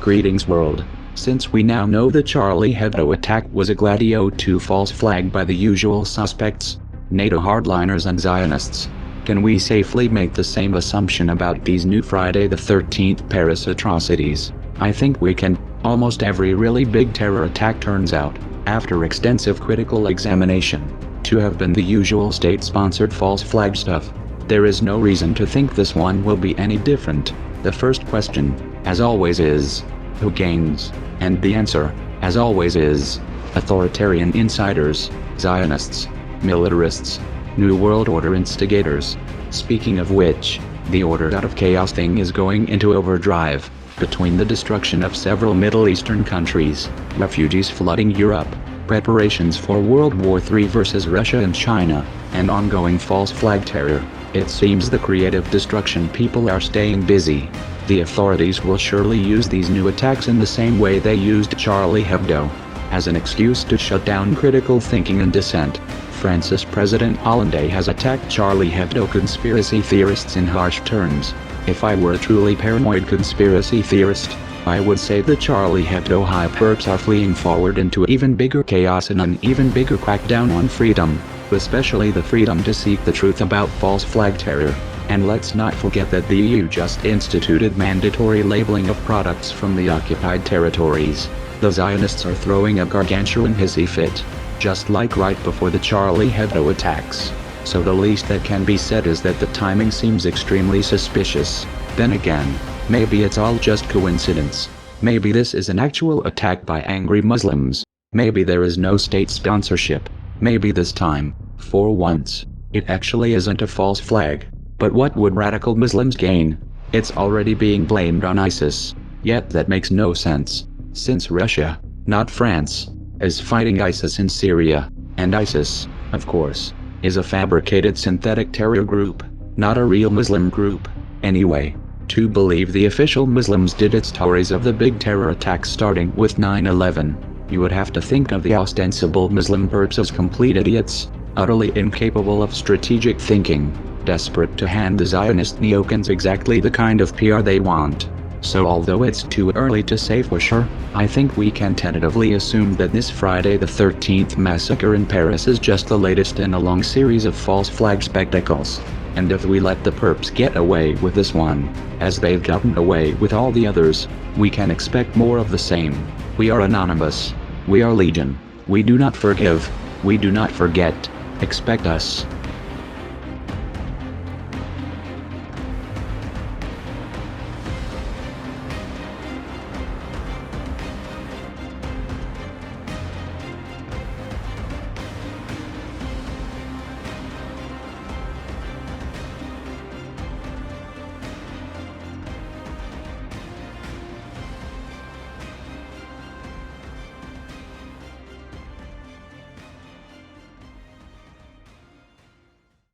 Greetings world. Since we now know the Charlie Hebdo attack was a Gladio 2 false flag by the usual suspects, NATO hardliners and Zionists, can we safely make the same assumption about these new Friday the 13th Paris atrocities? I think we can. Almost every really big terror attack turns out, after extensive critical examination, to have been the usual state-sponsored false flag stuff. There is no reason to think this one will be any different. The first question, as always, is who gains? And the answer, as always, is authoritarian insiders, Zionists, militarists, New World Order instigators. Speaking of which, the order out of chaos thing is going into overdrive, between the destruction of several Middle Eastern countries, refugees flooding Europe, preparations for World War III versus Russia and China, and ongoing false flag terror. It seems the creative destruction people are staying busy. The authorities will surely use these new attacks in the same way they used Charlie Hebdo, as an excuse to shut down critical thinking and dissent. France's President Hollande has attacked Charlie Hebdo conspiracy theorists in harsh terms. If I were a truly paranoid conspiracy theorist, I would say the Charlie Hebdo high perps are fleeing forward into even bigger chaos and an even bigger crackdown on freedom, especially the freedom to seek the truth about false flag terror. And let's not forget that the EU just instituted mandatory labeling of products from the occupied territories. The Zionists are throwing a gargantuan hissy fit, just like right before the Charlie Hebdo attacks. So the least that can be said is that the timing seems extremely suspicious. Then again, maybe it's all just coincidence. Maybe this is an actual attack by angry Muslims. Maybe there is no state sponsorship. Maybe this time, for once, it actually isn't a false flag. But what would radical Muslims gain? It's already being blamed on ISIS. Yet that makes no sense, since Russia, not France, is fighting ISIS in Syria. And ISIS, of course, is a fabricated synthetic terror group, not a real Muslim group. Anyway, to believe the official Muslims did its stories of the big terror attacks starting with 9/11, you would have to think of the ostensible Muslim perps as complete idiots, utterly incapable of strategic thinking, desperate to hand the Zionist neocons exactly the kind of PR they want. So although it's too early to say for sure, I think we can tentatively assume that this Friday the 13th massacre in Paris is just the latest in a long series of false flag spectacles. And if we let the perps get away with this one, as they've gotten away with all the others, we can expect more of the same. We are anonymous. We are legion. We do not forgive. We do not forget. Expect us.